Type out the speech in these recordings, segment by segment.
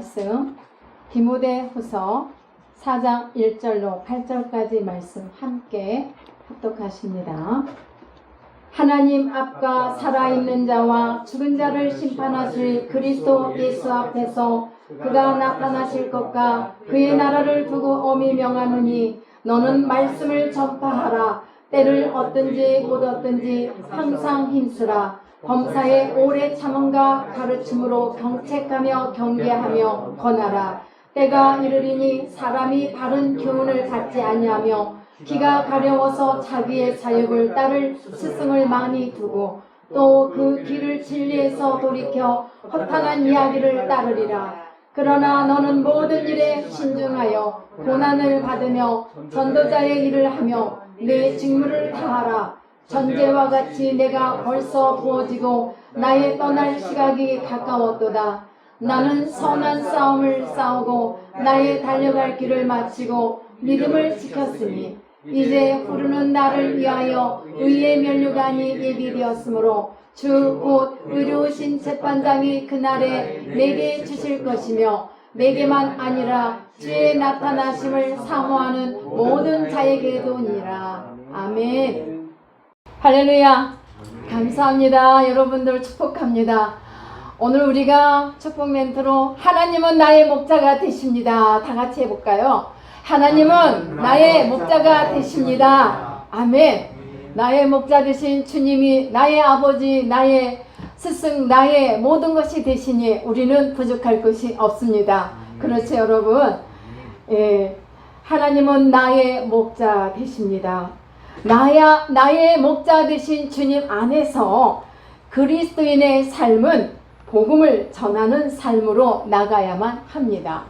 말씀 디모데후서 4장 1절로 8절까지 말씀 함께 합독하십니다. 하나님 앞과 살아있는 자와 죽은 자를 심판하실 그리스도 예수 앞에서 그가 나타나실 것과 그의 나라를 두고 엄히 명하노니 너는 말씀을 전파하라. 때를 얻든지 못 얻든지 항상 힘쓰라. 범사에 오래 참음과 가르침으로 경책하며 경계하며 권하라. 때가 이르리니 사람이 바른 교훈을 갖지 아니하며 귀가 가려워서 자기의 사욕을 따를 스승을 많이 두고 또 그 귀를 진리에서 돌이켜 허탄한 이야기를 따르리라. 그러나 너는 모든 일에 신중하여 고난을 받으며 전도자의 일을 하며 내 직무를 다하라. 전제와 같이 내가 벌써 부어지고 나의 떠날 시각이 가까웠도다. 나는 선한 싸움을 싸우고 나의 달려갈 길을 마치고 믿음을 지켰으니 이제 후르는 나를 위하여 의의 면류관이 예비되었으므로 주 곧 의로우신 재판장이 그날에 내게 주실 것이며 내게만 아니라 주의 나타나심을 사모하는 모든 자에게도니라. 아멘. 할렐루야. 감사합니다. 여러분들 축복합니다. 오늘 우리가 축복 멘트로 하나님은 나의 목자가 되십니다. 다 같이 해볼까요? 하나님은 나의 목자가 되십니다. 아멘. 나의 목자 되신 주님이 나의 아버지, 나의 스승, 나의 모든 것이 되시니 우리는 부족할 것이 없습니다. 그렇죠, 여러분? 예, 하나님은 나의 목자 되십니다. 나의 목자 되신 주님 안에서 그리스도인의 삶은 복음을 전하는 삶으로 나가야만 합니다.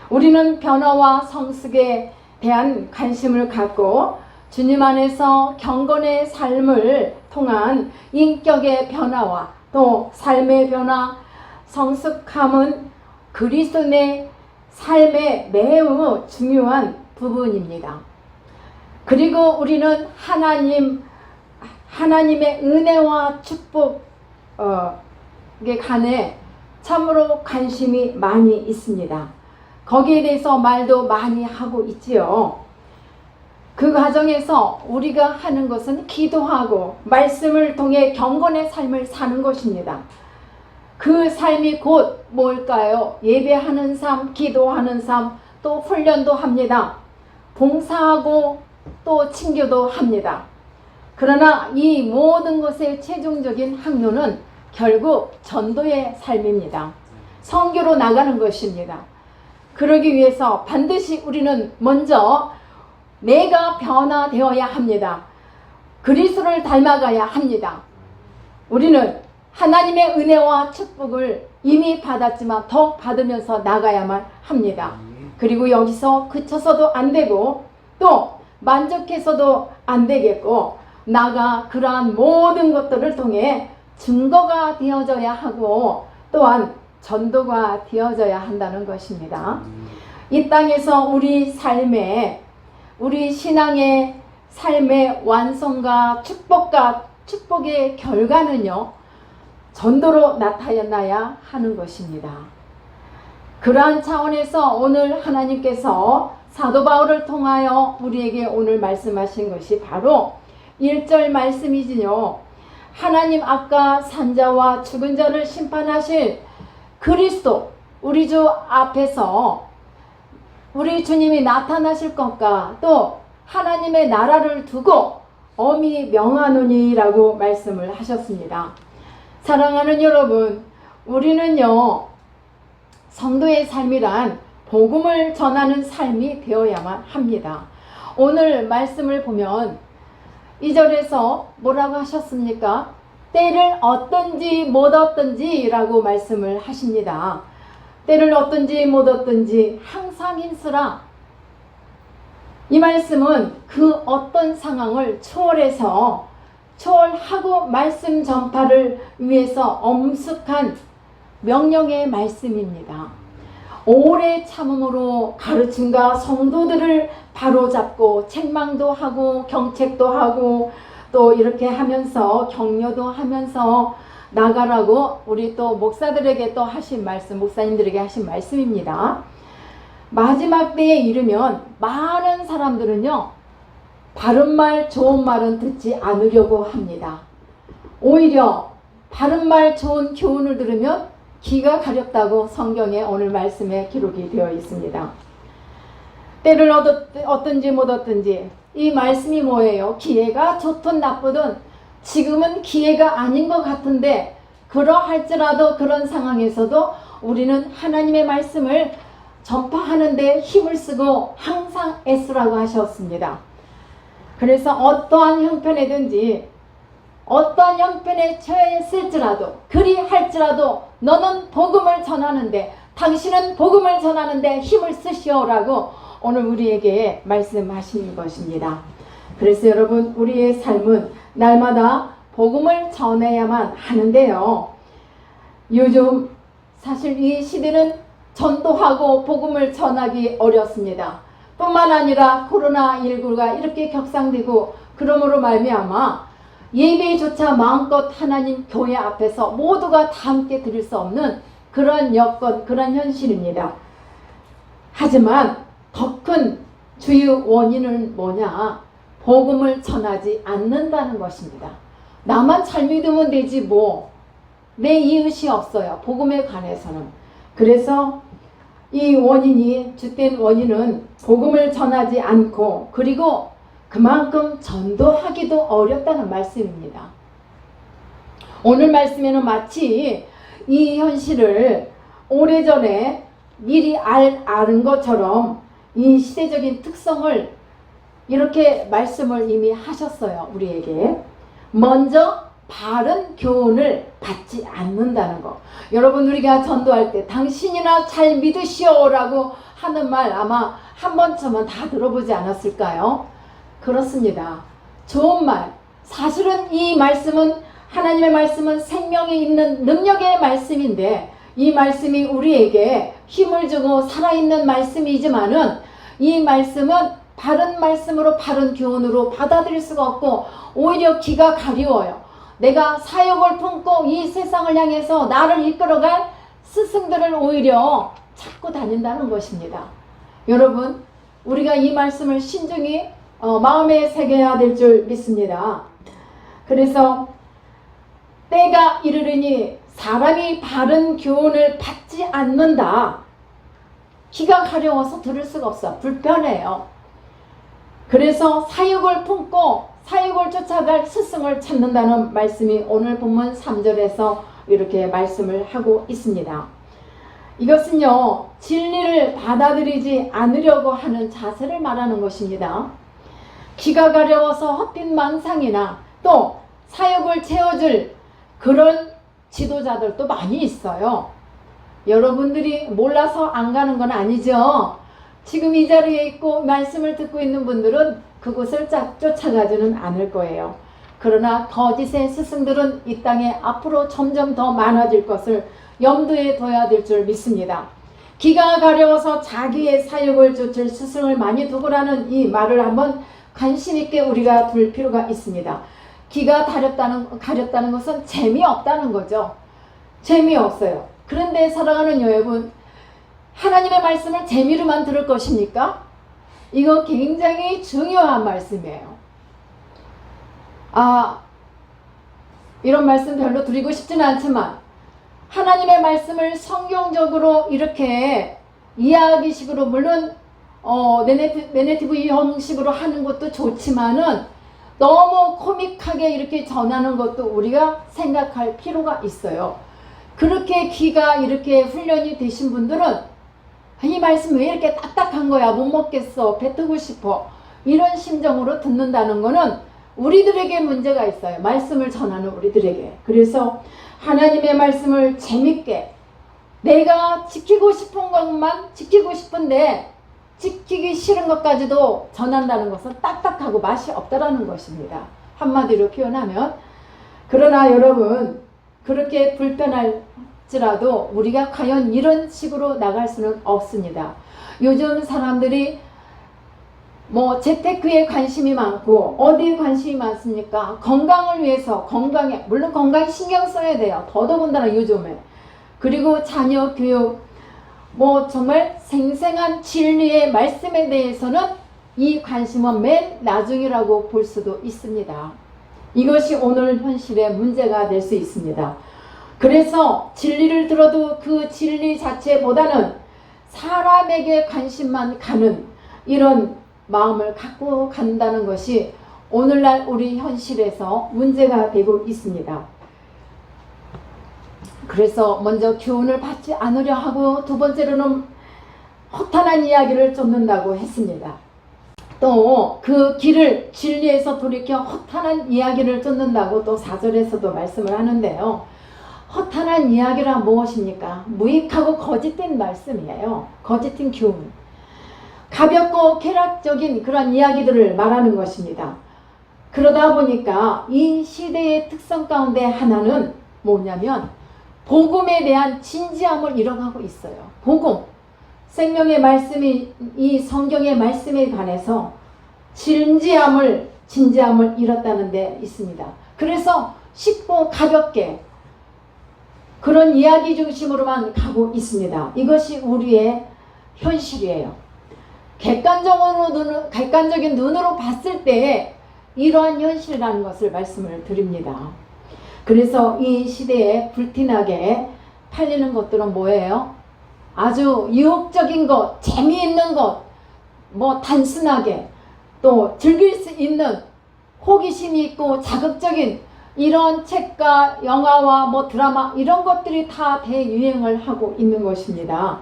우리는 변화와 성숙에 대한 관심을 갖고 주님 안에서 경건의 삶을 통한 인격의 변화와 또 삶의 변화, 성숙함은 그리스도인의 삶의 매우 중요한 부분입니다. 그리고 우리는 하나님의 은혜와 축복에 관해 참으로 관심이 많이 있습니다. 거기에 대해서 말도 많이 하고 있지요. 그 과정에서 우리가 하는 것은 기도하고 말씀을 통해 경건의 삶을 사는 것입니다. 그 삶이 곧 뭘까요? 예배하는 삶, 기도하는 삶, 또 훈련도 합니다. 봉사하고 또 친교도 합니다. 그러나 이 모든 것의 최종적인 항로는 결국 전도의 삶입니다. 선교로 나가는 것입니다. 그러기 위해서 반드시 우리는 먼저 내가 변화되어야 합니다. 그리스도를 닮아가야 합니다. 우리는 하나님의 은혜와 축복을 이미 받았지만 더 받으면서 나가야만 합니다. 그리고 여기서 그쳐서도 안 되고 또 만족해서도 안 되겠고 나가 그러한 모든 것들을 통해 증거가 되어져야 하고 또한 전도가 되어져야 한다는 것입니다. 이 땅에서 우리 신앙의 삶의 완성과 축복의 결과는요, 전도로 나타나야 하는 것입니다. 그러한 차원에서 오늘 하나님께서 사도 바울을 통하여 우리에게 오늘 말씀하신 것이 바로 1절 말씀이지요. 하나님 앞과 산자와 죽은 자를 심판하실 그리스도 우리 주 앞에서 우리 주님이 나타나실 것과 또 하나님의 나라를 두고 엄히 명하노니 라고 말씀을 하셨습니다. 사랑하는 여러분, 우리는요 성도의 삶이란 복음을 전하는 삶이 되어야만 합니다. 오늘 말씀을 보면 2절에서 뭐라고 하셨습니까? 때를 얻든지 못 얻든지 라고 말씀을 하십니다. 때를 얻든지 못 얻든지 항상 힘쓰라. 이 말씀은 그 어떤 상황을 초월하고 말씀 전파를 위해서 엄숙한 명령의 말씀입니다. 오래 참음으로 가르침과 성도들을 바로잡고 책망도 하고 경책도 하고 또 이렇게 하면서 격려도 하면서 나가라고 우리 또 목사들에게 또 하신 말씀, 목사님들에게 하신 말씀입니다. 마지막 때에 이르면 많은 사람들은요, 바른말 좋은 말은 듣지 않으려고 합니다. 오히려 바른말 좋은 교훈을 들으면 귀가 가렵다고 성경에 오늘 말씀에 기록이 되어 있습니다. 때를 얻든지 못 얻든지 이 말씀이 뭐예요? 기회가 좋든 나쁘든 지금은 기회가 아닌 것 같은데, 그러할지라도 그런 상황에서도 우리는 하나님의 말씀을 전파하는 데 힘을 쓰고 항상 애쓰라고 하셨습니다. 그래서 어떠한 형편이든지 어떠한 형편에 처했을지라도 그리할지라도 너는 복음을 전하는데, 당신은 복음을 전하는데 힘을 쓰시오라고 오늘 우리에게 말씀하시는 것입니다. 그래서 여러분, 우리의 삶은 날마다 복음을 전해야만 하는데요, 요즘 사실 이 시대는 전도하고 복음을 전하기 어렵습니다. 뿐만 아니라 코로나19가 이렇게 격상되고 그러므로 말미암아 예배조차 마음껏 하나님 교회 앞에서 모두가 다 함께 드릴 수 없는 그런 여건, 그런 현실입니다. 하지만 더 큰 주요 원인은 뭐냐? 복음을 전하지 않는다는 것입니다. 나만 잘 믿으면 되지 뭐. 내 이웃이 없어요, 복음에 관해서는. 그래서 이 원인이, 주된 원인은 복음을 전하지 않고, 그리고 그만큼 전도하기도 어렵다는 말씀입니다. 오늘 말씀에는 마치 이 현실을 오래전에 미리 아는 것처럼 이 시대적인 특성을 이렇게 말씀을 이미 하셨어요, 우리에게. 먼저 바른 교훈을 받지 않는다는 거. 여러분, 우리가 전도할 때 당신이나 잘 믿으시오라고 하는 말 아마 한 번쯤은 다 들어보지 않았을까요? 그렇습니다. 좋은 말. 사실은 이 말씀은, 하나님의 말씀은 생명이 있는 능력의 말씀인데, 이 말씀이 우리에게 힘을 주고 살아있는 말씀이지만은 이 말씀은 바른 말씀으로, 바른 교훈으로 받아들일 수가 없고 오히려 귀가 가려워요. 내가 사역을 품고 이 세상을 향해서 나를 이끌어갈 스승들을 오히려 찾고 다닌다는 것입니다. 여러분, 우리가 이 말씀을 신중히 마음에 새겨야 될 줄 믿습니다. 그래서 때가 이르르니 사람이 바른 교훈을 받지 않는다. 귀가 가려워서 들을 수가 없어. 불편해요. 그래서 사역을 품고 사역을 쫓아갈 스승을 찾는다는 말씀이 오늘 본문 3절에서 이렇게 말씀을 하고 있습니다. 이것은요, 진리를 받아들이지 않으려고 하는 자세를 말하는 것입니다. 귀가 가려워서 헛된 망상이나 또 사역을 채워줄 그런 지도자들도 많이 있어요. 여러분들이 몰라서 안 가는 건 아니죠. 지금 이 자리에 있고 말씀을 듣고 있는 분들은 그곳을 쫓아가지는 않을 거예요. 그러나 거짓의 스승들은 이 땅에 앞으로 점점 더 많아질 것을 염두에 둬야 될 줄 믿습니다. 귀가 가려워서 자기의 사역을 쫓을 스승을 많이 두고라는 이 말을 한번 관심 있게 우리가 둘 필요가 있습니다. 귀가 가렸다는 것은 재미없다는 거죠. 재미없어요. 그런데 사랑하는 여러분, 하나님의 말씀을 재미로만 들을 것입니까? 이거 굉장히 중요한 말씀이에요. 이런 말씀 별로 드리고 싶지는 않지만 하나님의 말씀을 성경적으로 이렇게 이야기식으로, 물론 내레티브 형식으로 하는 것도 좋지만은 너무 코믹하게 이렇게 전하는 것도 우리가 생각할 필요가 있어요. 그렇게 귀가 이렇게 훈련이 되신 분들은 이 말씀 왜 이렇게 딱딱한 거야, 못 먹겠어, 뱉고 싶어, 이런 심정으로 듣는다는 거는 우리들에게 문제가 있어요. 말씀을 전하는 우리들에게. 그래서 하나님의 말씀을 재밌게, 내가 지키고 싶은 것만 지키고 싶은데 지키기 싫은 것까지도 전한다는 것은 딱딱하고 맛이 없다라는 것입니다. 한마디로 표현하면. 그러나 여러분, 그렇게 불편할지라도 우리가 과연 이런 식으로 나갈 수는 없습니다. 요즘 사람들이 뭐 재테크에 관심이 많고 어디에 관심이 많습니까? 건강을 위해서 건강에 물론 건강에 신경 써야 돼요. 더더군다나 요즘에. 그리고 자녀 교육 뭐 정말 생생한 진리의 말씀에 대해서는 이 관심은 맨 나중이라고 볼 수도 있습니다. 이것이 오늘 현실의 문제가 될 수 있습니다. 그래서 진리를 들어도 그 진리 자체보다는 사람에게 관심만 가는 이런 마음을 갖고 간다는 것이 오늘날 우리 현실에서 문제가 되고 있습니다. 그래서 먼저 교훈을 받지 않으려 하고 두 번째로는 허탄한 이야기를 쫓는다고 했습니다. 또 그 길을 진리에서 돌이켜 허탄한 이야기를 쫓는다고 또 4절에서도 말씀을 하는데요. 허탄한 이야기라 무엇입니까? 무익하고 거짓된 말씀이에요. 거짓된 교훈. 가볍고 쾌락적인 그런 이야기들을 말하는 것입니다. 그러다 보니까 이 시대의 특성 가운데 하나는 뭐냐면 복음에 대한 진지함을 잃어가고 있어요. 복음, 생명의 말씀이 이 성경의 말씀에 관해서 진지함을 잃었다는 데 있습니다. 그래서 쉽고 가볍게 그런 이야기 중심으로만 가고 있습니다. 이것이 우리의 현실이에요. 객관적인 눈으로 봤을 때 이러한 현실이라는 것을 말씀을 드립니다. 그래서 이 시대에 불티나게 팔리는 것들은 뭐예요? 아주 유혹적인 것, 재미있는 것, 뭐 단순하게 또 즐길 수 있는 호기심이 있고 자극적인 이런 책과 영화와 뭐 드라마 이런 것들이 다 대유행을 하고 있는 것입니다.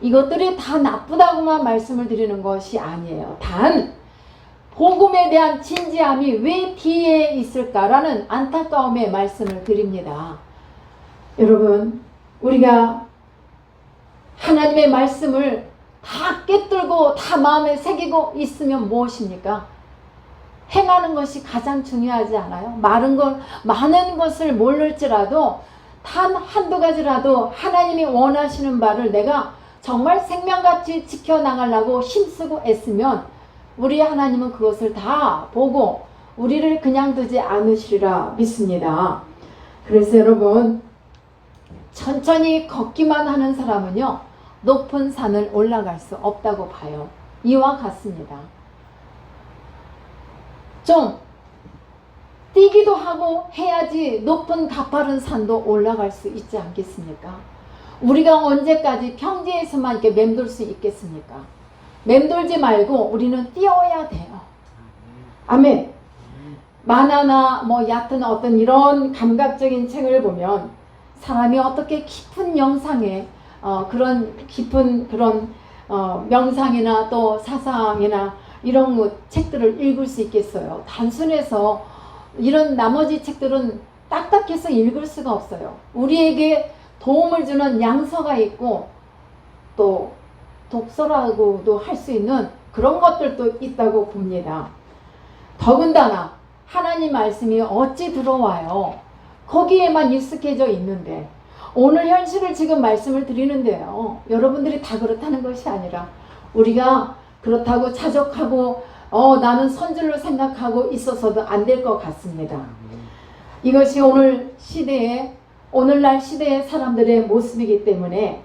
이것들이 다 나쁘다고만 말씀을 드리는 것이 아니에요. 단 복음에 대한 진지함이 왜 뒤에 있을까라는 안타까움의 말씀을 드립니다. 여러분, 우리가 하나님의 말씀을 다 꿰뚫고 다 마음에 새기고 있으면 무엇입니까? 행하는 것이 가장 중요하지 않아요? 많은 것을 모를지라도 단 한두 가지라도 하나님이 원하시는 바를 내가 정말 생명같이 지켜나가려고 힘쓰고 애쓰면 우리 하나님은 그것을 다 보고 우리를 그냥 두지 않으시리라 믿습니다. 그래서 여러분, 천천히 걷기만 하는 사람은요, 높은 산을 올라갈 수 없다고 봐요. 이와 같습니다. 좀 뛰기도 하고 해야지 높은 가파른 산도 올라갈 수 있지 않겠습니까? 우리가 언제까지 평지에서만 이렇게 맴돌 수 있겠습니까? 맴돌지 말고 우리는 뛰어야 돼요. 아멘. 만화나 뭐 얕은 어떤 이런 감각적인 책을 보면 사람이 어떻게 깊은 영상에 그런 깊은 그런 명상이나 또 사상이나 이런 책들을 읽을 수 있겠어요. 단순해서 이런 나머지 책들은 딱딱해서 읽을 수가 없어요. 우리에게 도움을 주는 양서가 있고 또 독서라고도 할 수 있는 그런 것들도 있다고 봅니다. 더군다나 하나님 말씀이 어찌 들어와요. 거기에만 익숙해져 있는데 오늘 현실을 지금 말씀을 드리는데요. 여러분들이 다 그렇다는 것이 아니라 우리가 그렇다고 자족하고 나는 선줄로 생각하고 있어서도 안 될 것 같습니다. 이것이 오늘날 시대의 사람들의 모습이기 때문에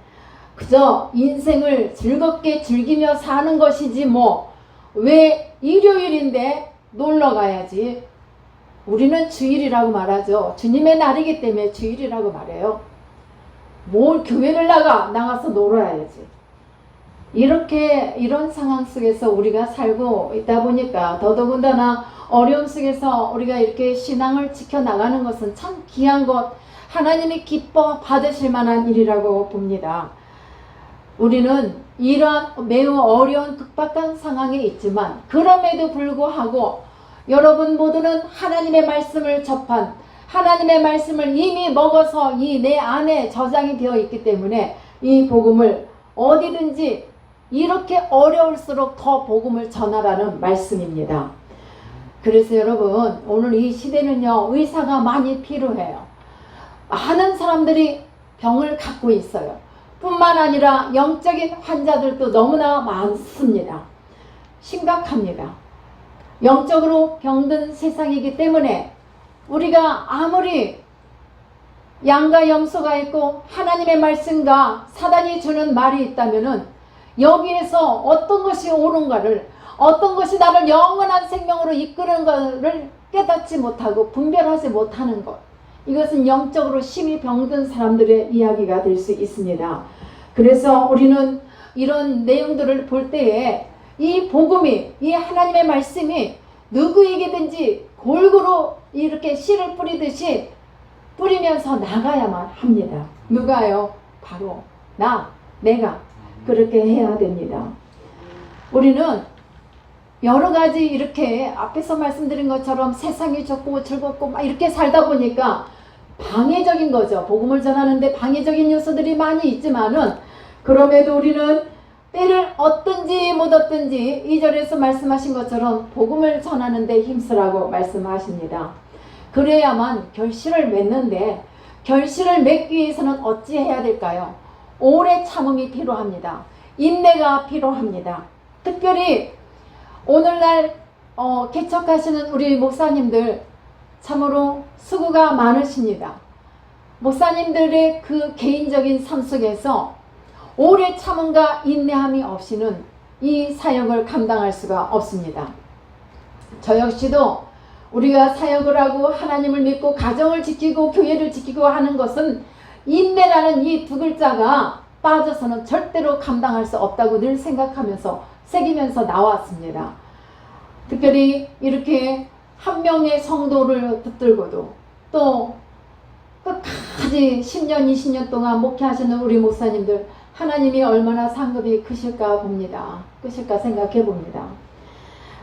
그저 인생을 즐겁게 즐기며 사는 것이지 뭐 왜 일요일인데 놀러 가야지. 우리는 주일이라고 말하죠. 주님의 날이기 때문에 주일이라고 말해요. 뭘 교회를 나가서 놀아야지. 이런 상황 속에서 우리가 살고 있다 보니까 더더군다나 어려움 속에서 우리가 이렇게 신앙을 지켜나가는 것은 참 귀한 것, 하나님이 기뻐 받으실 만한 일이라고 봅니다. 우리는 이러한 매우 어려운 급박한 상황에 있지만 그럼에도 불구하고 여러분 모두는 하나님의 말씀을 접한 하나님의 말씀을 이미 먹어서 이 내 안에 저장이 되어 있기 때문에 이 복음을 어디든지 이렇게 어려울수록 더 복음을 전하라는 말씀입니다. 그래서 여러분, 오늘 이 시대는요, 의사가 많이 필요해요. 많은 사람들이 병을 갖고 있어요. 뿐만 아니라 영적인 환자들도 너무나 많습니다. 심각합니다. 영적으로 병든 세상이기 때문에 우리가 아무리 양과 염소가 있고 하나님의 말씀과 사단이 주는 말이 있다면은 여기에서 어떤 것이 옳은가를, 어떤 것이 나를 영원한 생명으로 이끄는 것을 깨닫지 못하고 분별하지 못하는 것, 이것은 영적으로 심히 병든 사람들의 이야기가 될 수 있습니다. 그래서 우리는 이런 내용들을 볼 때에 이 복음이, 이 하나님의 말씀이 누구에게든지 골고루 이렇게 씨를 뿌리듯이 뿌리면서 나가야만 합니다. 누가요? 바로 내가 그렇게 해야 됩니다. 우리는 여러 가지 이렇게 앞에서 말씀드린 것처럼 세상이 좋고 즐겁고 막 이렇게 살다 보니까 방해적인 거죠. 복음을 전하는데 방해적인 요소들이 많이 있지만은, 그럼에도 우리는 때를 얻든지 못 얻든지 2절에서 말씀하신 것처럼 복음을 전하는데 힘쓰라고 말씀하십니다. 그래야만 결실을 맺는데, 결실을 맺기 위해서는 어찌해야 될까요? 오래 참음이 필요합니다. 인내가 필요합니다. 특별히 오늘날 개척하시는 우리 목사님들 참으로 수고가 많으십니다. 목사님들의 그 개인적인 삶 속에서 오래 참음과 인내함이 없이는 이 사역을 감당할 수가 없습니다. 저 역시도 우리가 사역을 하고 하나님을 믿고 가정을 지키고 교회를 지키고 하는 것은 인내라는 이 두 글자가 빠져서는 절대로 감당할 수 없다고 늘 생각하면서 새기면서 나왔습니다. 특별히 이렇게 한 명의 성도를 붙들고도 또 끝까지 10년 20년 동안 목회하시는 우리 목사님들, 하나님이 얼마나 상급이 크실까 봅니다. 크실까 생각해 봅니다.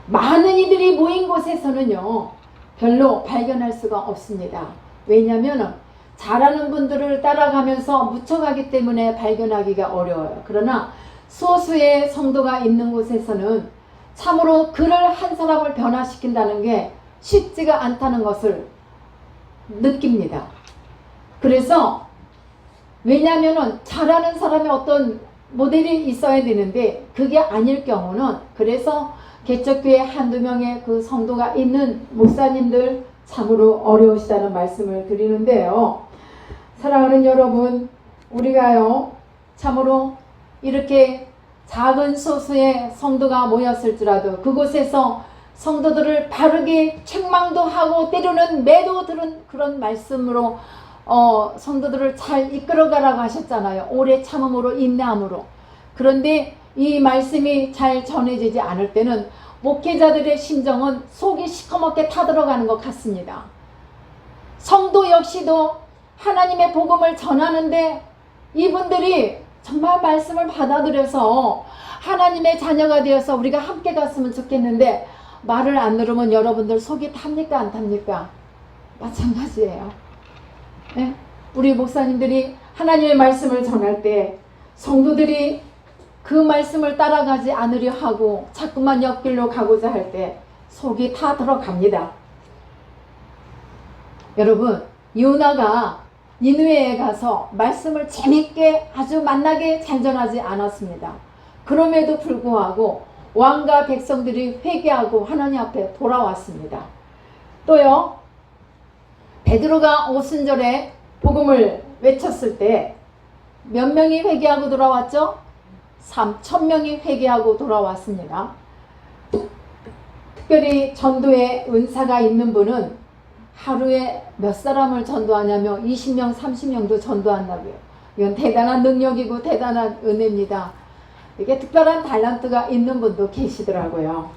많은 이들이 모인 곳에서는요 별로 발견할 수가 없습니다. 왜냐하면 잘하는 분들을 따라가면서 묻혀가기 때문에 발견하기가 어려워요. 그러나 소수의 성도가 있는 곳에서는 참으로 그를 한 사람을 변화시킨다는 게 쉽지가 않다는 것을 느낍니다. 그래서 왜냐하면 잘하는 사람의 어떤 모델이 있어야 되는데 그게 아닐 경우는, 그래서 개척교회 한두 명의 그 성도가 있는 목사님들 참으로 어려우시다는 말씀을 드리는데요. 사랑하는 여러분, 우리가요 참으로 이렇게 작은 소수의 성도가 모였을지라도 그곳에서 성도들을 바르게 책망도 하고 때로는 매도 들은 그런 말씀으로 성도들을 잘 이끌어가라고 하셨잖아요. 오래 참음으로, 인내함으로. 그런데 이 말씀이 잘 전해지지 않을 때는 목회자들의 심정은 속이 시커멓게 타들어가는 것 같습니다. 성도 역시도 하나님의 복음을 전하는데 이분들이 정말 말씀을 받아들여서 하나님의 자녀가 되어서 우리가 함께 갔으면 좋겠는데 말을 안 들으면 여러분들 속이 탑니까 안 탑니까? 마찬가지예요. 네? 우리 목사님들이 하나님의 말씀을 전할 때 성도들이 그 말씀을 따라가지 않으려 하고 자꾸만 옆길로 가고자 할 때 속이 타 들어갑니다. 여러분, 요나가 니느웨에 가서 말씀을 재밌게 아주 만나게 잘 전하지 않았습니다. 그럼에도 불구하고 왕과 백성들이 회개하고 하나님 앞에 돌아왔습니다. 또요, 베드로가 오순절에 복음을 외쳤을 때 몇 명이 회개하고 돌아왔죠? 3,000명이 회개하고 돌아왔습니다. 특별히 전도에 은사가 있는 분은 하루에 몇 사람을 전도하냐면 20명, 30명도 전도한다고요. 이건 대단한 능력이고 대단한 은혜입니다. 이게 특별한 달란트가 있는 분도 계시더라고요.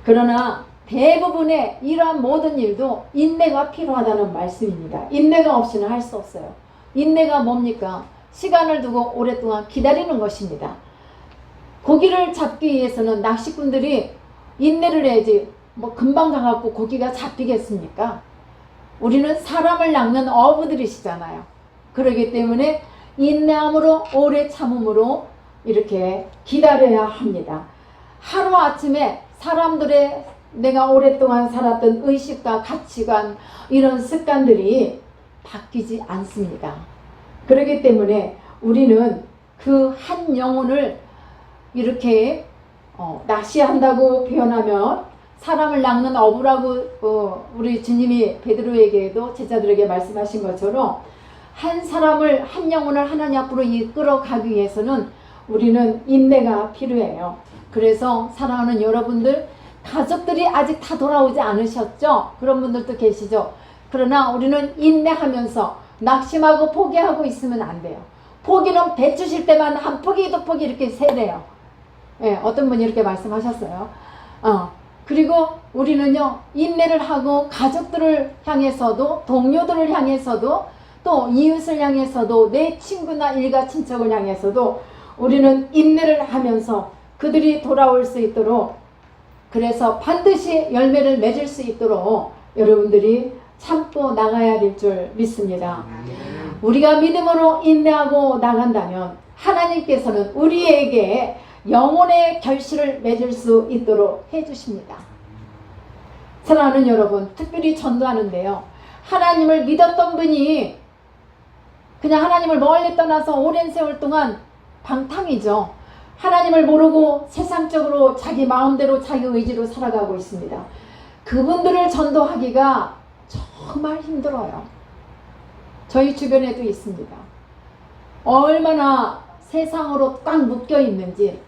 그러나 대부분의 이러한 모든 일도 인내가 필요하다는 말씀입니다. 인내가 없이는 할 수 없어요. 인내가 뭡니까? 시간을 두고 오랫동안 기다리는 것입니다. 고기를 잡기 위해서는 낚시꾼들이 인내를 해야지 뭐 금방 가갖고 고기가 잡히겠습니까? 우리는 사람을 낚는 어부들이시잖아요. 그렇기 때문에 인내함으로 오래 참음으로 이렇게 기다려야 합니다. 하루아침에 사람들의 내가 오랫동안 살았던 의식과 가치관, 이런 습관들이 바뀌지 않습니다. 그렇기 때문에 우리는 그 한 영혼을 이렇게 낚시한다고 표현하면 사람을 낚는 어부라고 우리 주님이 베드로에게도 제자들에게 말씀하신 것처럼 한 사람을, 한 영혼을 하나님 앞으로 이끌어 가기 위해서는 우리는 인내가 필요해요. 그래서 사랑하는 여러분들, 가족들이 아직 다 돌아오지 않으셨죠? 그런 분들도 계시죠? 그러나 우리는 인내하면서 낙심하고 포기하고 있으면 안 돼요. 포기는 배 주실 때만 한 포기, 두 포기 이렇게 세대요. 예, 어떤 분이 이렇게 말씀하셨어요. 그리고 우리는요, 인내를 하고 가족들을 향해서도, 동료들을 향해서도, 또 이웃을 향해서도, 내 친구나 일가 친척을 향해서도 우리는 인내를 하면서 그들이 돌아올 수 있도록, 그래서 반드시 열매를 맺을 수 있도록 여러분들이 참고 나가야 될 줄 믿습니다. 우리가 믿음으로 인내하고 나간다면 하나님께서는 우리에게 영혼의 결실을 맺을 수 있도록 해주십니다. 사랑하는 여러분, 특별히 전도하는데요, 하나님을 믿었던 분이 그냥 하나님을 멀리 떠나서 오랜 세월 동안 방탕이죠. 하나님을 모르고 세상적으로 자기 마음대로 자기 의지로 살아가고 있습니다. 그분들을 전도하기가 정말 힘들어요. 저희 주변에도 있습니다. 얼마나 세상으로 꽉 묶여 있는지,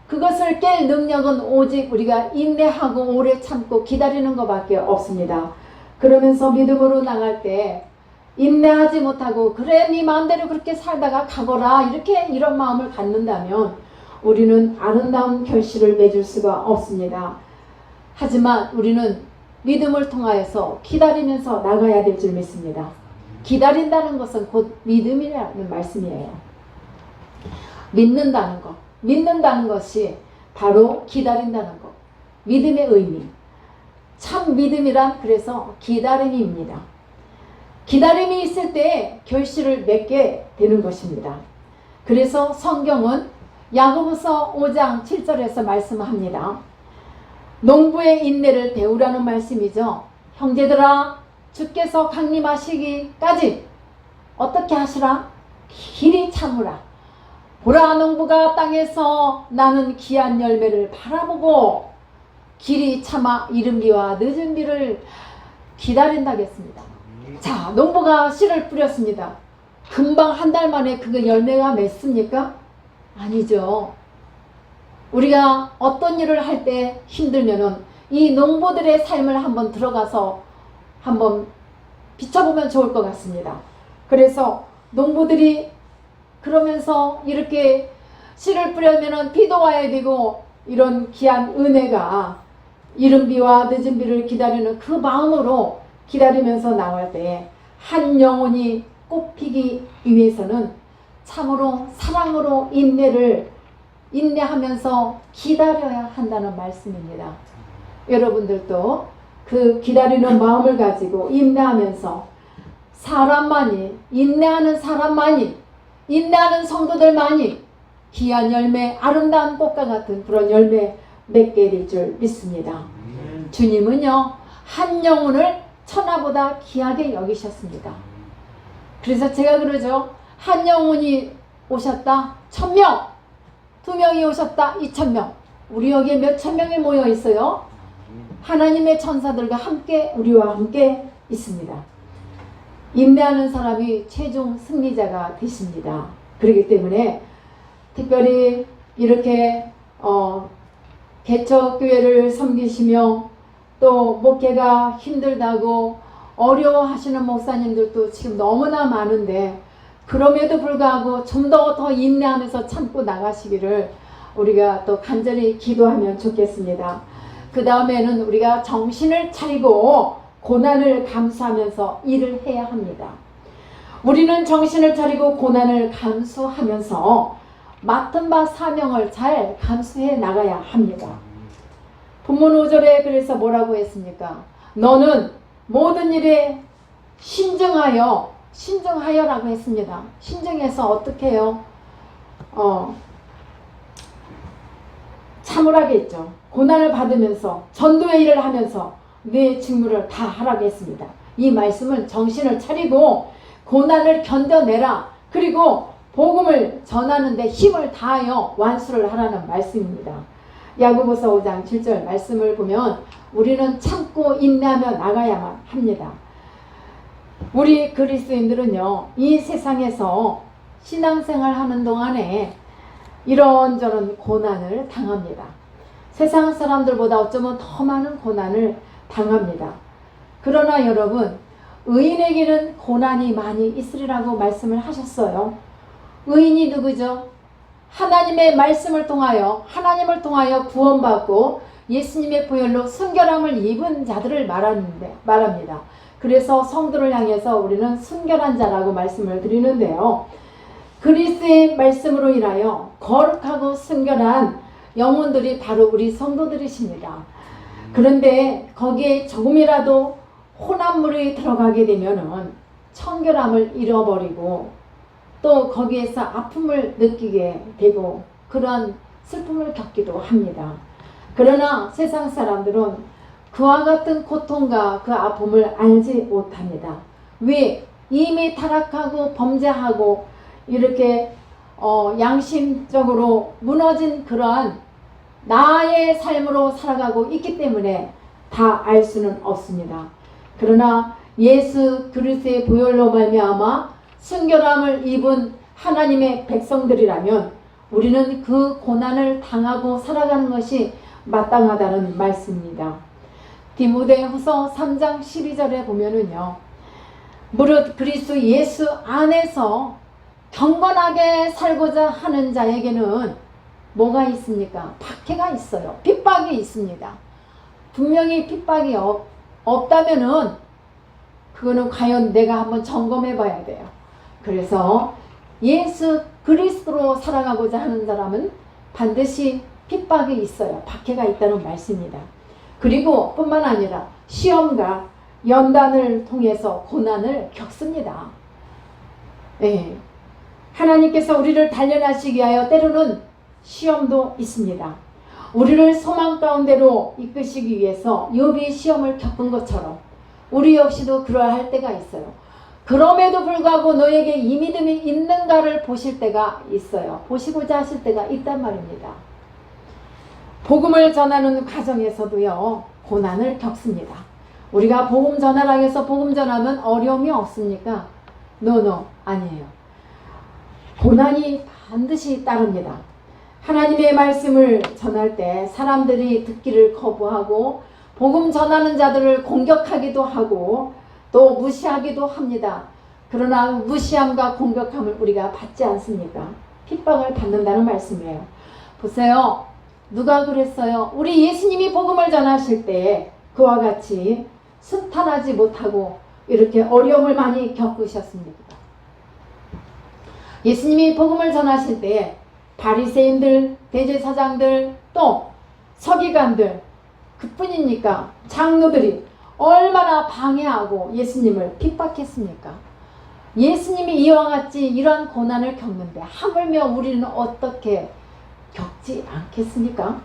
그것을 깰 능력은 오직 우리가 인내하고 오래 참고 기다리는 것밖에 없습니다. 그러면서 믿음으로 나갈 때 인내하지 못하고 그래 네 마음대로 그렇게 살다가 가거라 이렇게 이런 마음을 갖는다면 우리는 아름다운 결실을 맺을 수가 없습니다. 하지만 우리는 믿음을 통하여서 기다리면서 나가야 될 줄 믿습니다. 기다린다는 것은 곧 믿음이라는 말씀이에요. 믿는다는 것, 믿는다는 것이 바로 기다린다는 것, 믿음의 의미. 참 믿음이란 그래서 기다림입니다. 기다림이 있을 때 결실을 맺게 되는 것입니다. 그래서 성경은 야고보서 5장 7절에서 말씀합니다. 농부의 인내를 배우라는 말씀이죠. 형제들아, 주께서 강림하시기까지 어떻게 하시라? 길이 참으라. 보라, 농부가 땅에서 나는 귀한 열매를 바라보고 길이 참아 이른 비와 늦은 비를 기다린다겠습니다. 자, 농부가 씨를 뿌렸습니다. 금방 한 달 만에 그 열매가 맺습니까? 아니죠. 우리가 어떤 일을 할 때 힘들면은 이 농부들의 삶을 한번 들어가서 한번 비춰보면 좋을 것 같습니다. 그래서 농부들이 그러면서 이렇게 씨를 뿌려면은 비도 와야 되고 이런 귀한 은혜가 이른 비와 늦은 비를 기다리는 그 마음으로 기다리면서 나갈 때 한 영혼이 꽃피기 위해서는 참으로 사랑으로 인내하면서 기다려야 한다는 말씀입니다. 여러분들도 그 기다리는 마음을 가지고 인내하면서 사람만이, 인내하는 사람만이, 인내하는 성도들만이 귀한 열매, 아름다운 꽃과 같은 그런 열매 맺게 될 줄 믿습니다. 주님은요, 한 영혼을 천하보다 귀하게 여기셨습니다. 그래서 제가 그러죠. 한 영혼이 오셨다 1000명, 2명이 오셨다 2000명. 우리 여기에 몇천 명이 모여 있어요. 하나님의 천사들과 함께 우리와 함께 있습니다. 인내하는 사람이 최종 승리자가 되십니다. 그렇기 때문에 특별히 이렇게 개척교회를 섬기시며 또 목회가 힘들다고 어려워하시는 목사님들도 지금 너무나 많은데, 그럼에도 불구하고 좀 더 인내하면서 참고 나가시기를 우리가 또 간절히 기도하면 좋겠습니다. 그 다음에는 우리가 정신을 차리고 고난을 감수하면서 일을 해야 합니다. 우리는 정신을 차리고 고난을 감수하면서 맡은 바 사명을 잘 감수해 나가야 합니다. 본문 5절에 그래서 뭐라고 했습니까? 너는 모든 일에 신중하여라고 했습니다. 신중해서 어떻게 해요? 참으라겠죠. 고난을 받으면서 전도의 일을 하면서 내 직무를 다 하라고 했습니다. 이 말씀은 정신을 차리고 고난을 견뎌내라. 그리고 복음을 전하는 데 힘을 다하여 완수를 하라는 말씀입니다. 야고보서 5장 7절 말씀을 보면 우리는 참고 인내하며 나가야만 합니다. 우리 그리스도인들은요, 이 세상에서 신앙생활 하는 동안에 이런저런 고난을 당합니다. 세상 사람들보다 어쩌면 더 많은 고난을 당합니다. 그러나 여러분, 의인에게는 고난이 많이 있으리라고 말씀을 하셨어요. 의인이 누구죠? 하나님의 말씀을 통하여, 하나님을 통하여 구원받고 예수님의 보혈로 순결함을 입은 자들을 말합니다. 그래서 성도를 향해서 우리는 순결한 자라고 말씀을 드리는데요. 그리스도의 말씀으로 인하여 거룩하고 순결한 영혼들이 바로 우리 성도들이십니다. 그런데 거기에 조금이라도 혼합물이 들어가게 되면은 청결함을 잃어버리고 또 거기에서 아픔을 느끼게 되고 그런 슬픔을 겪기도 합니다. 그러나 세상 사람들은 그와 같은 고통과 그 아픔을 알지 못합니다. 왜? 이미 타락하고 범죄하고 이렇게 양심적으로 무너진 그러한 나의 삶으로 살아가고 있기 때문에 다 알 수는 없습니다. 그러나 예수 그리스도의 보혈로 말미암아 순결함을 입은 하나님의 백성들이라면 우리는 그 고난을 당하고 살아가는 것이 마땅하다는 말씀입니다. 디모데후서 3장 12절에 보면은요, 무릇 그리스도 예수 안에서 경건하게 살고자 하는 자에게는 뭐가 있습니까? 박해가 있어요. 핍박이 있습니다. 분명히 핍박이 없다면은 그거는 과연 내가 한번 점검해 봐야 돼요. 그래서 예수 그리스도로 살아가고자 하는 사람은 반드시 핍박이 있어요. 박해가 있다는 말씀입니다. 그리고 뿐만 아니라 시험과 연단을 통해서 고난을 겪습니다. 네. 하나님께서 우리를 단련하시기 위하여 때로는 시험도 있습니다. 우리를 소망 가운데로 이끄시기 위해서 욥이 시험을 겪은 것처럼 우리 역시도 그러할 때가 있어요. 그럼에도 불구하고 너에게 이 믿음이 있는가를 보실 때가 있어요. 보시고자 하실 때가 있단 말입니다. 복음을 전하는 과정에서도요, 고난을 겪습니다. 우리가 복음 전하라고 해서 복음 전하면 어려움이 없습니까? No, 아니에요. 고난이 반드시 따릅니다. 하나님의 말씀을 전할 때 사람들이 듣기를 거부하고 복음 전하는 자들을 공격하기도 하고 또 무시하기도 합니다. 그러나 무시함과 공격함을 우리가 받지 않습니까? 핍박을 받는다는 말씀이에요. 보세요. 누가 그랬어요? 우리 예수님이 복음을 전하실 때 그와 같이 순탄하지 못하고 이렇게 어려움을 많이 겪으셨습니다. 예수님이 복음을 전하실 때 바리새인들, 대제사장들, 또 서기관들 그뿐입니까? 장로들이 얼마나 방해하고 예수님을 핍박했습니까? 예수님이 이와 같이 이러한 고난을 겪는데 하물며 우리는 어떻게 겪지 않겠습니까?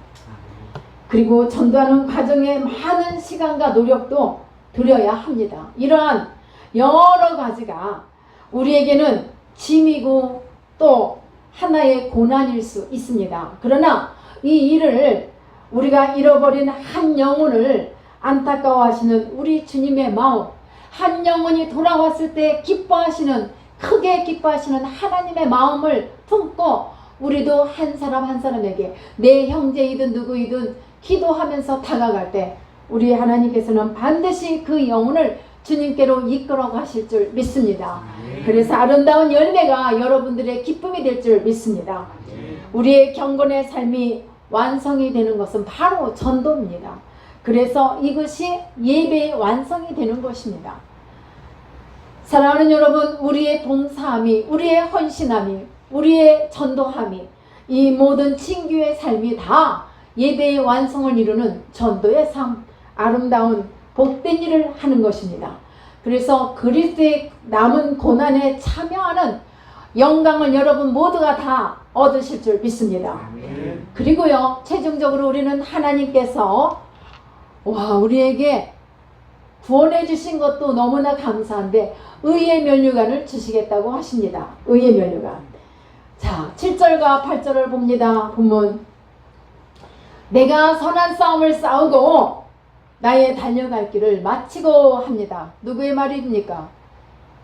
그리고 전도하는 과정에 많은 시간과 노력도 들여야 합니다. 이러한 여러 가지가 우리에게는 짐이고 또 하나의 고난일 수 있습니다. 그러나 이 일을 우리가 잃어버린 한 영혼을 안타까워하시는 우리 주님의 마음, 한 영혼이 돌아왔을 때 기뻐하시는, 크게 기뻐하시는 하나님의 마음을 품고 우리도 한 사람 한 사람에게 내 형제이든 누구이든 기도하면서 다가갈 때 우리 하나님께서는 반드시 그 영혼을 주님께로 이끌어 가실 줄 믿습니다. 그래서 아름다운 열매가 여러분들의 기쁨이 될 줄 믿습니다. 우리의 경건의 삶이 완성이 되는 것은 바로 전도입니다. 그래서 이것이 예배의 완성이 되는 것입니다. 사랑하는 여러분, 우리의 봉사함이, 우리의 헌신함이, 우리의 전도함이, 이 모든 친교의 삶이 다 예배의 완성을 이루는 전도의 삶, 아름다운 복된 일을 하는 것입니다. 그래서 그리스도의 남은 고난에 참여하는 영광을 여러분 모두가 다 얻으실 줄 믿습니다. 그리고요, 최종적으로 우리는 하나님께서 우리에게 구원해 주신 것도 너무나 감사한데 의의 면류관을 주시겠다고 하십니다. 의의 면류관. 자, 7절과 8절을 봅니다. 보면 내가 선한 싸움을 싸우고 나의 달려갈 길을 마치고 합니다. 누구의 말입니까?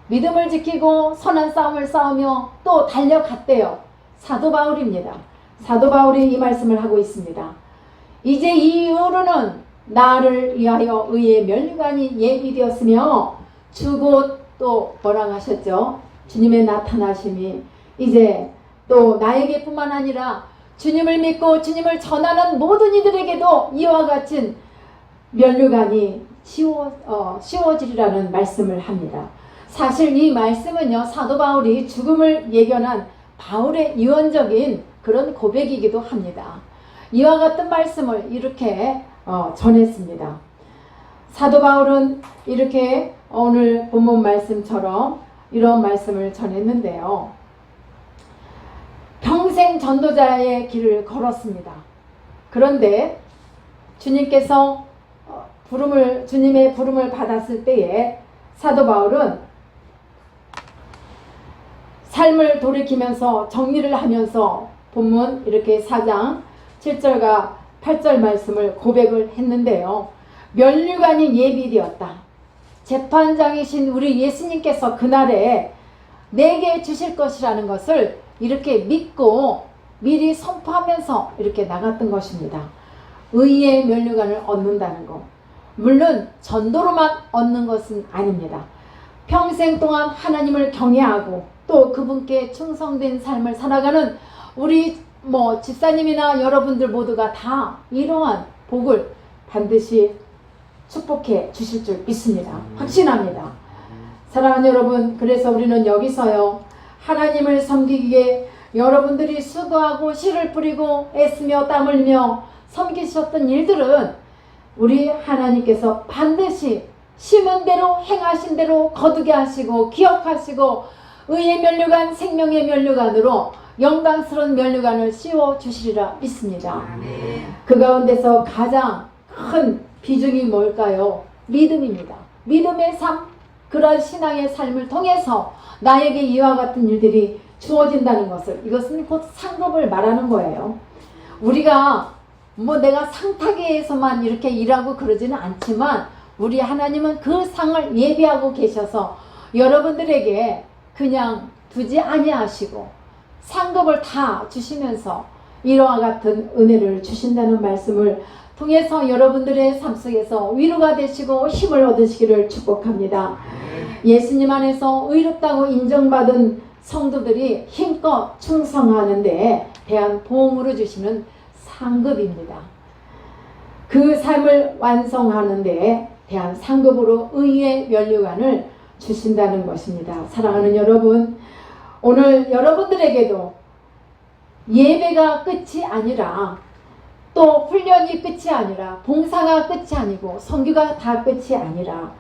믿음을 지키고 선한 싸움을 싸우며 또 달려갔대요. 사도 바울입니다. 사도 바울이 이 말씀을 하고 있습니다. 이제 이후로는 나를 위하여 의의 면류관이 예비되었으며 주곧 또 뭐라고 하셨죠? 주님의 나타나심이 이제 또 나에게뿐만 아니라 주님을 믿고 주님을 전하는 모든 이들에게도 이와 같은 면류관이 씌워지리라는 말씀을 합니다. 사실 이 말씀은요, 사도 바울이 죽음을 예견한 바울의 유언적인 그런 고백이기도 합니다. 이와 같은 말씀을 이렇게 전했습니다. 사도 바울은 이렇게 오늘 본문 말씀처럼 이런 말씀을 전했는데요. 평생 전도자의 길을 걸었습니다. 그런데 주님께서 주님의 부름을 받았을 때에 사도 바울은 삶을 돌이키면서 정리를 하면서 본문 이렇게 4장 7절과 8절 말씀을 고백을 했는데요. 면류관이 예비되었다. 재판장이신 우리 예수님께서 그날에 내게 주실 것이라는 것을 이렇게 믿고 미리 선포하면서 이렇게 나갔던 것입니다. 의의 면류관을 얻는다는 것. 물론 전도로만 얻는 것은 아닙니다. 평생 동안 하나님을 경외하고 또 그분께 충성된 삶을 살아가는 우리 집사님이나 여러분들 모두가 다 이러한 복을 반드시 축복해 주실 줄 믿습니다. 확신합니다. 사랑하는 여러분, 그래서 우리는 여기서요, 하나님을 섬기기에 여러분들이 수고하고 씨를 뿌리고 애쓰며 땀 흘며 섬기셨던 일들은 우리 하나님께서 반드시 심은 대로 행하신 대로 거두게 하시고 기억하시고 의의 면류관, 생명의 면류관으로 영광스러운 면류관을 씌워 주시리라 믿습니다. 그 가운데서 가장 큰 비중이 뭘까요? 믿음입니다. 믿음의 삶, 그런 신앙의 삶을 통해서 나에게 이와 같은 일들이 주어진다는 것을, 이것은 곧 상급을 말하는 거예요. 우리가 내가 상타계에서만 이렇게 일하고 그러지는 않지만 우리 하나님은 그 상을 예비하고 계셔서 여러분들에게 그냥 두지 아니하시고 상급을 다 주시면서 이와 같은 은혜를 주신다는 말씀을 통해서 여러분들의 삶 속에서 위로가 되시고 힘을 얻으시기를 축복합니다. 예수님 안에서 의롭다고 인정받은 성도들이 힘껏 충성하는 데에 대한 보응으로 주시는 상급입니다. 그 삶을 완성하는 데에 대한 상급으로 의의 면류관을 주신다는 것입니다. 사랑하는 여러분, 오늘 여러분들에게도 예배가 끝이 아니라 또 훈련이 끝이 아니라 봉사가 끝이 아니고 선교가 다 끝이 아니라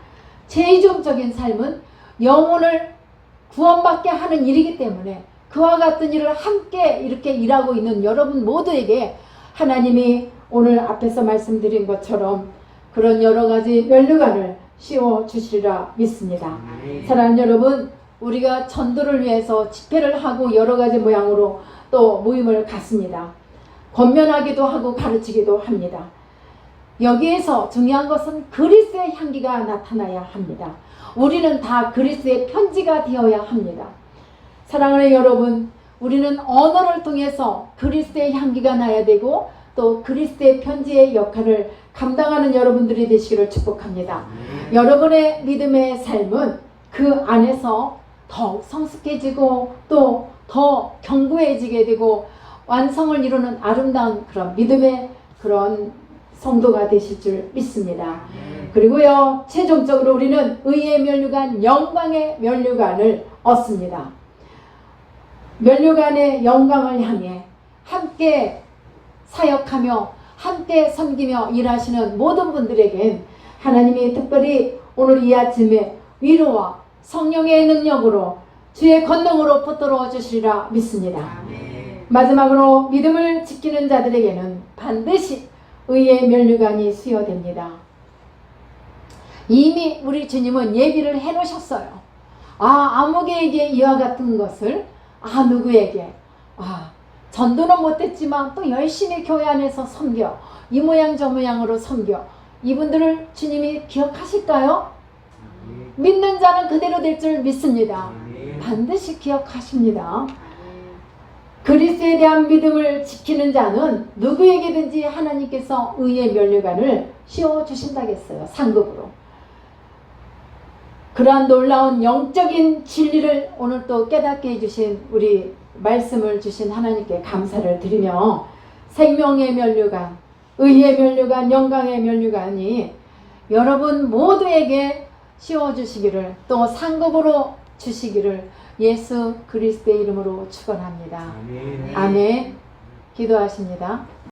최종적인 삶은 영혼을 구원받게 하는 일이기 때문에 그와 같은 일을 함께 이렇게 일하고 있는 여러분 모두에게 하나님이 오늘 앞에서 말씀드린 것처럼 그런 여러 가지 면류관을 씌워 주시리라 믿습니다. 사랑하는 여러분, 우리가 전도를 위해서 집회를 하고 여러 가지 모양으로 또 모임을 갖습니다. 권면하기도 하고 가르치기도 합니다. 여기에서 중요한 것은 그리스도의 향기가 나타나야 합니다. 우리는 다 그리스도의 편지가 되어야 합니다. 사랑하는 여러분, 우리는 언어를 통해서 그리스도의 향기가 나야 되고 또 그리스도의 편지의 역할을 감당하는 여러분들이 되시기를 축복합니다. 여러분의 믿음의 삶은 그 안에서 더 성숙해지고 또 더 견고해지게 되고 완성을 이루는 아름다운 그런 믿음의 그런 성도가 되실 줄 믿습니다. 그리고요, 최종적으로 우리는 의의 면류관, 영광의 면류관을 얻습니다. 면류관의 영광을 향해 함께 사역하며 함께 섬기며 일하시는 모든 분들에겐 하나님이 특별히 오늘 이 아침에 위로와 성령의 능력으로 주의 권능으로 붙들어 주시리라 믿습니다. 마지막으로 믿음을 지키는 자들에게는 반드시 의의 면류관이 수여됩니다. 이미 우리 주님은 예비를 해놓으셨어요. 아무개에게 이와 같은 것을 누구에게 전도는 못했지만 또 열심히 교회 안에서 섬겨 이 모양 저 모양으로 섬겨 이분들을 주님이 기억하실까요? 믿는 자는 그대로 될 줄 믿습니다. 반드시 기억하십니다. 그리스도에 대한 믿음을 지키는 자는 누구에게든지 하나님께서 의의 면류관을 씌워주신다겠어요. 상급으로. 그러한 놀라운 영적인 진리를 오늘 또 깨닫게 해주신 우리 말씀을 주신 하나님께 감사를 드리며 생명의 면류관, 의의 면류관, 영광의 면류관이 여러분 모두에게 씌워주시기를 또 상급으로 주시기를 예수 그리스도의 이름으로 축원합니다. 아멘. 기도하십니다.